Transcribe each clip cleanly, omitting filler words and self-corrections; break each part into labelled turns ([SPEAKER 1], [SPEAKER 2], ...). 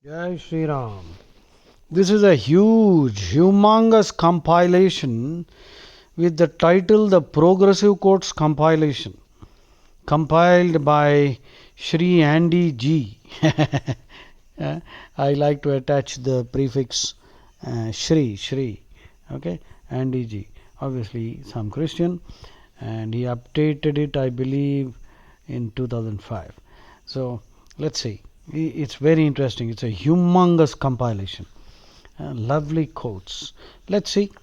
[SPEAKER 1] Jai Shri Ram. This is a huge, humongous compilation with the title The Progressive Quotes Compilation, compiled by Shri Andy G. I like to attach the prefix Shri, okay, Andy G. Obviously, some Christian, and he updated it, I believe, in 2005. So, let's see. It's very interesting. It's a humongous compilation. Lovely quotes. Let's see.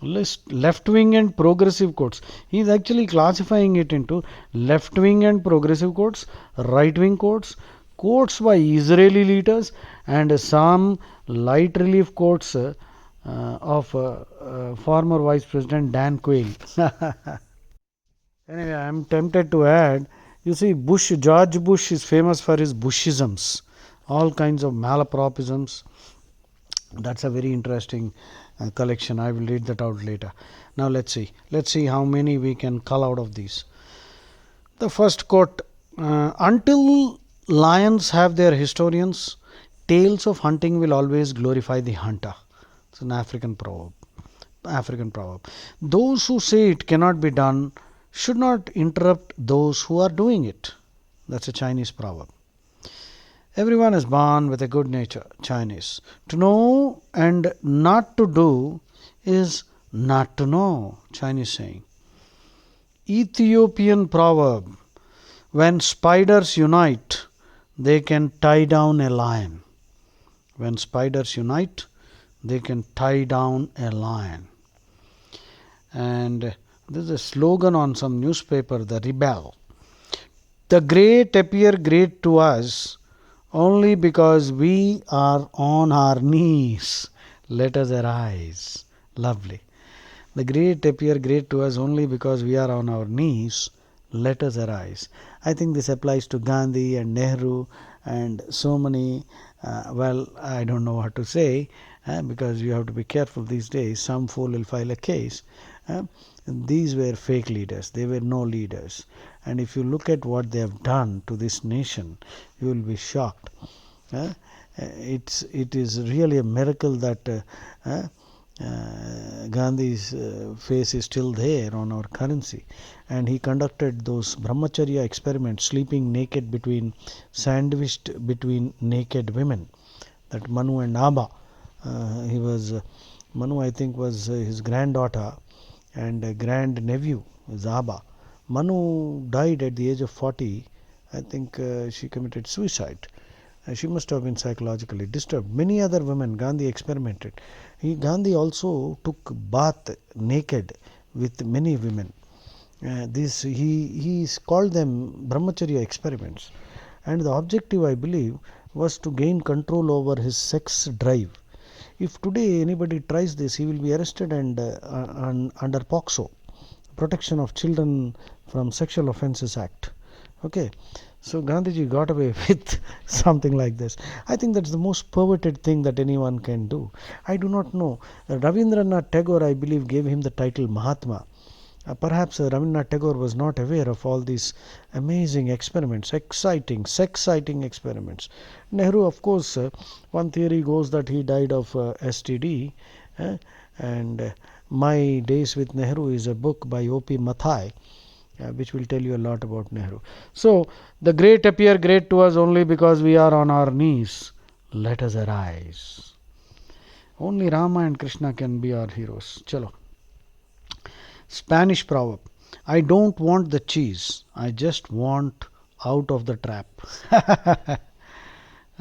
[SPEAKER 1] Left wing and progressive quotes. He is actually classifying it into left wing and progressive quotes, right wing quotes, quotes by Israeli leaders, and some light relief quotes of former Vice President Dan Quayle. Anyway, I am tempted to add, you see, George Bush is famous for his Bushisms, all kinds of malapropisms. That's a very interesting collection. I will read that out later. Now let's see. Let's see how many we can cull out of these. The first quote: "Until lions have their historians, tales of hunting will always glorify the hunter." It's an African proverb. Those who say it cannot be done should not interrupt those who are doing it. That's a Chinese proverb. Everyone is born with a good nature. Chinese. To know and not to do is not to know. Chinese saying. Ethiopian proverb. When spiders unite, they can tie down a lion. When spiders unite, they can tie down a lion. And this is a slogan on some newspaper, The Rebel. The great appear great to us only because we are on our knees. Let us arise. Lovely. The great appear great to us only because we are on our knees. Let us arise. I think this applies to Gandhi and Nehru and so many. I don't know what to say because you have to be careful these days. Some fool will file a case. These were fake leaders. They were no leaders. And if you look at what they have done to this nation, you will be shocked. It is really a miracle that Gandhi's face is still there on our currency. And he conducted those brahmacharya experiments, sleeping naked sandwiched between naked women. That Manu and Abba. Manu, I think, was his granddaughter, and grand nephew is Abba. Manu died at the age of 40. I think she committed suicide. She must have been psychologically disturbed. Many other women Gandhi experimented. Gandhi also took bath naked with many women. He called them brahmacharya experiments. And the objective, I believe, was to gain control over his sex drive. If today anybody tries this, he will be arrested and under POXO, Protection of Children from Sexual Offences Act. Okay, so Gandhiji got away with something like this. I think that's the most perverted thing that anyone can do. I do not know. Rabindranath Tagore, I believe, gave him the title Mahatma. Perhaps Rabindranath Tagore was not aware of all these amazing experiments, exciting experiments. Nehru, of course, one theory goes that he died of STD, and My Days with Nehru is a book by O.P. Mathai, which will tell you a lot about Nehru. So, the great appear great to us only because we are on our knees. Let us arise. Only Rama and Krishna can be our heroes. Chalo. Spanish proverb. I don't want the cheese. I just want out of the trap.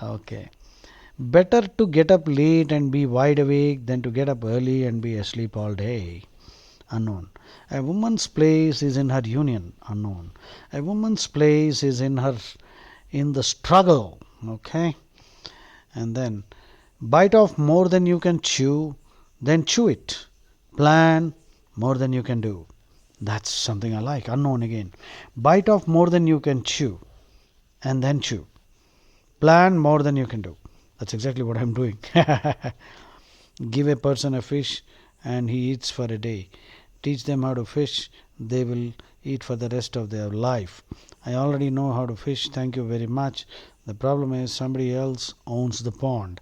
[SPEAKER 1] Okay. Better to get up late and be wide awake than to get up early and be asleep all day. Unknown. A woman's place is in her union. Unknown. A woman's place is in the struggle. Okay. And then bite off more than you can chew, then chew it. Plan more than you can do. That's something I like. Unknown again. Bite off more than you can chew, and then chew. Plan more than you can do. That's exactly what I'm doing. Give a person a fish and he eats for a day. Teach them how to fish, they will eat for the rest of their life. I already know how to fish. Thank you very much. The problem is somebody else owns the pond.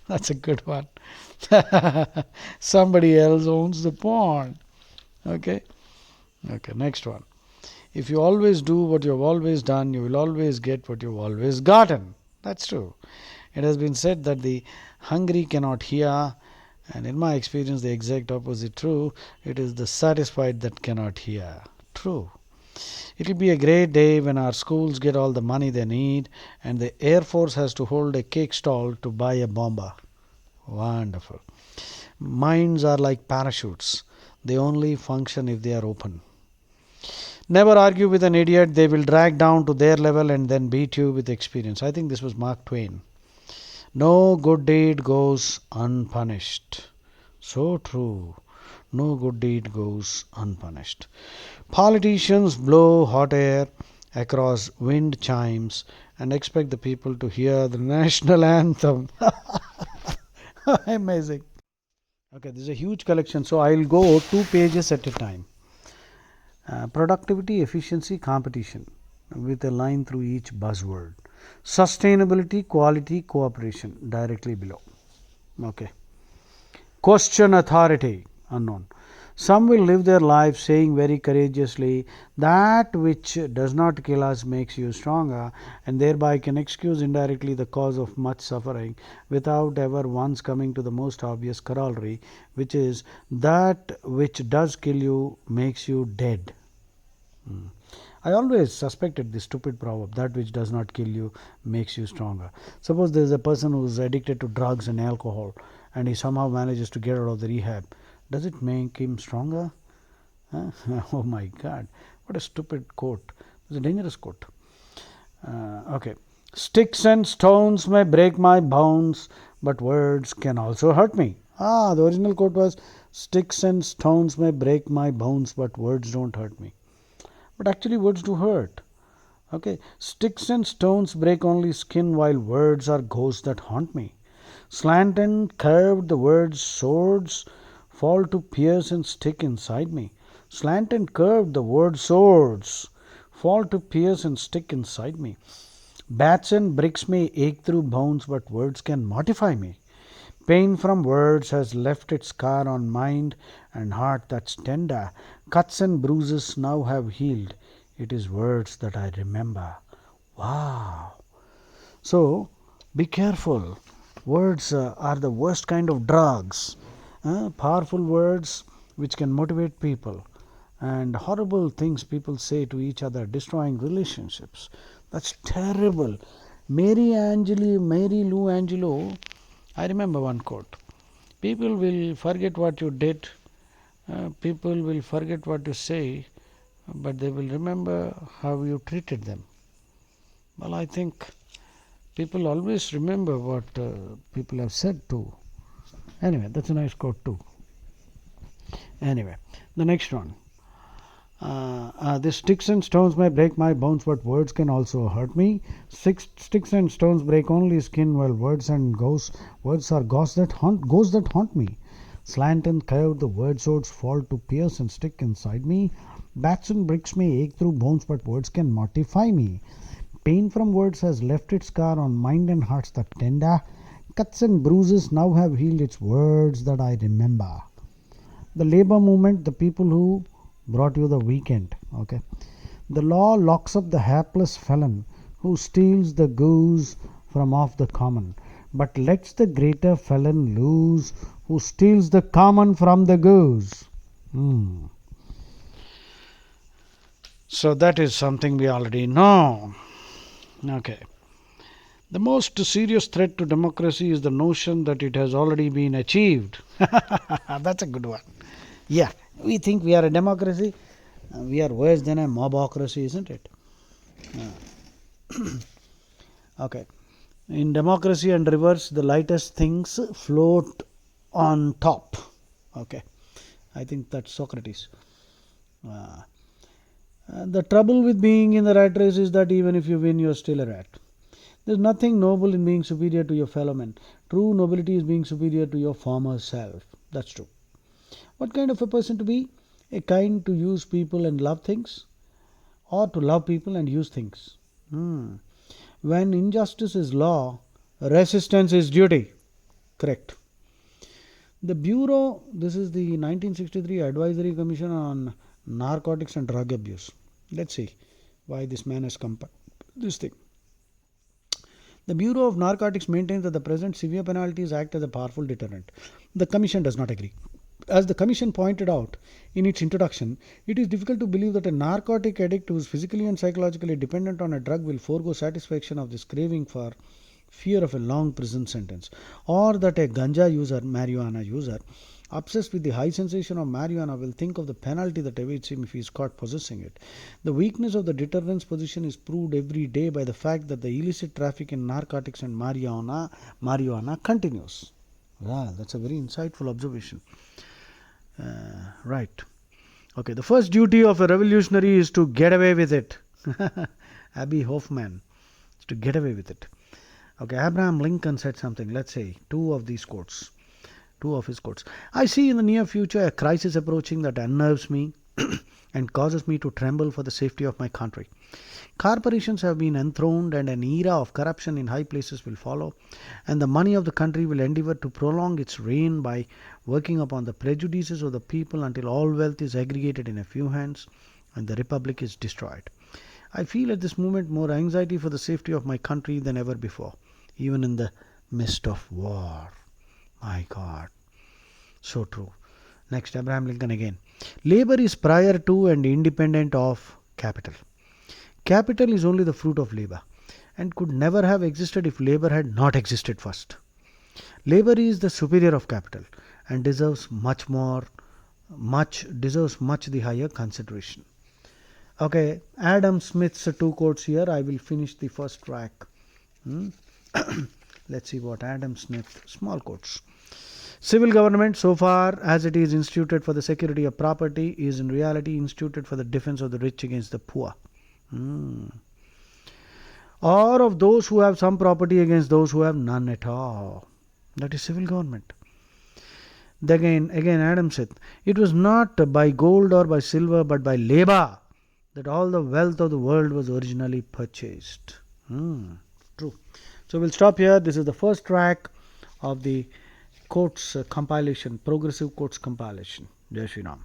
[SPEAKER 1] That's a good one. Somebody else owns the pond. Okay. Okay, next one. If you always do what you've always done, you will always get what you've always gotten. That's true. It has been said that the hungry cannot hear, and in my experience, the exact opposite true. It is the satisfied that cannot hear. True. It will be a great day when our schools get all the money they need and the Air Force has to hold a cake stall to buy a bomber. Wonderful. Minds are like parachutes. They only function if they are open. Never argue with an idiot. They will drag down to their level and then beat you with experience. I think this was Mark Twain. No good deed goes unpunished. So true. No good deed goes unpunished. Politicians blow hot air across wind chimes and expect the people to hear the national anthem. Amazing. Okay, this is a huge collection, so I'll go 2 pages at a time. Productivity, efficiency, competition with a line through each buzzword. Sustainability, quality, cooperation directly below. Okay. Question authority, unknown. Some will live their life saying very courageously, that which does not kill us makes you stronger, and thereby can excuse indirectly the cause of much suffering, without ever once coming to the most obvious corollary, which is, that which does kill you makes you dead. I always suspected this stupid proverb, that which does not kill you makes you stronger. Suppose there is a person who is addicted to drugs and alcohol and he somehow manages to get out of the rehab. Does it make him stronger? Huh? Oh my God, what a stupid quote. It's a dangerous quote. Okay. Sticks and stones may break my bones, but words can also hurt me. The original quote was, sticks and stones may break my bones, but words don't hurt me. But actually words do hurt. Okay. Sticks and stones break only skin, while words are ghosts that haunt me. Slant and curved the words swords fall to pierce and stick inside me. Slant and curved the word swords fall to pierce and stick inside me. Bats and bricks may ache through bones, but words can mortify me. Pain from words has left its scar on mind and heart that's tender. Cuts and bruises now have healed. It is words that I remember. Wow. So, be careful. Words are the worst kind of drugs. Powerful words which can motivate people, and horrible things people say to each other, destroying relationships. That's terrible. Mary Lou Angelo, I remember one quote. People will forget what you did, people will forget what you say, but they will remember how you treated them. Well, I think people always remember what people have said too. Anyway, that's a nice quote too. Anyway, the next one. The sticks and stones may break my bones, but words can also hurt me. Sticks and stones break only skin, while words are ghosts that haunt me. Slant and curved the word swords fall to pierce and stick inside me. Bats and bricks may ache through bones, but words can mortify me. Pain from words has left its scar on mind and hearts that tender. Cuts and bruises now have healed. Its words that I remember. The labor movement, the people who brought you the weekend. Okay. The law locks up the hapless felon who steals the goose from off the common, but lets the greater felon loose who steals the common from the goose. So that is something we already know. Okay. The most serious threat to democracy is the notion that it has already been achieved. That's a good one. Yeah, we think we are a democracy. We are worse than a mobocracy, isn't it? Okay. In democracy and reverse, the lightest things float on top. Okay. I think that's Socrates. The trouble with being in the rat race is that even if you win, you're still a rat. There's nothing noble in being superior to your fellow men. True nobility is being superior to your former self. That's true. What kind of a person to be? A kind to use people and love things, or to love people and use things? When injustice is law, resistance is duty. Correct. The Bureau, this is the 1963 Advisory Commission on Narcotics and Drug Abuse. Let's see why this man has compiled this thing. The Bureau of Narcotics maintains that the present severe penalties act as a powerful deterrent. The Commission does not agree. As the Commission pointed out in its introduction, it is difficult to believe that a narcotic addict who is physically and psychologically dependent on a drug will forego satisfaction of this craving for fear of a long prison sentence, or that a ganja user, marijuana user, obsessed with the high sensation of marijuana will think of the penalty that awaits him if he is caught possessing it. The weakness of the deterrence position is proved every day by the fact that the illicit traffic in narcotics and marijuana continues. Well, that's a very insightful observation. Right. Okay, the first duty of a revolutionary is to get away with it. Abby Hoffman, is to get away with it. Okay, Abraham Lincoln said something. Let's say two of his quotes. I see in the near future a crisis approaching that unnerves me and causes me to tremble for the safety of my country. Corporations have been enthroned and an era of corruption in high places will follow, and the money of the country will endeavor to prolong its reign by working upon the prejudices of the people until all wealth is aggregated in a few hands and the republic is destroyed. I feel at this moment more anxiety for the safety of my country than ever before, even in the midst of war. My God. So true. Next, Abraham Lincoln again. Labor is prior to and independent of capital. Capital is only the fruit of labor and could never have existed if labor had not existed first. Labor is the superior of capital and deserves much the higher consideration. Okay, Adam Smith's two quotes here. I will finish the first track. Let's see what Adam Smith, small quotes. Civil government, so far as it is instituted for the security of property, is in reality instituted for the defense of the rich against the poor. Or of those who have some property against those who have none at all. That is civil government. Again Adam said, it was not by gold or by silver but by labor that all the wealth of the world was originally purchased. True. So we'll stop here. This is the first track of the quotes compilation, progressive quotes compilation. Jai Shri Ram.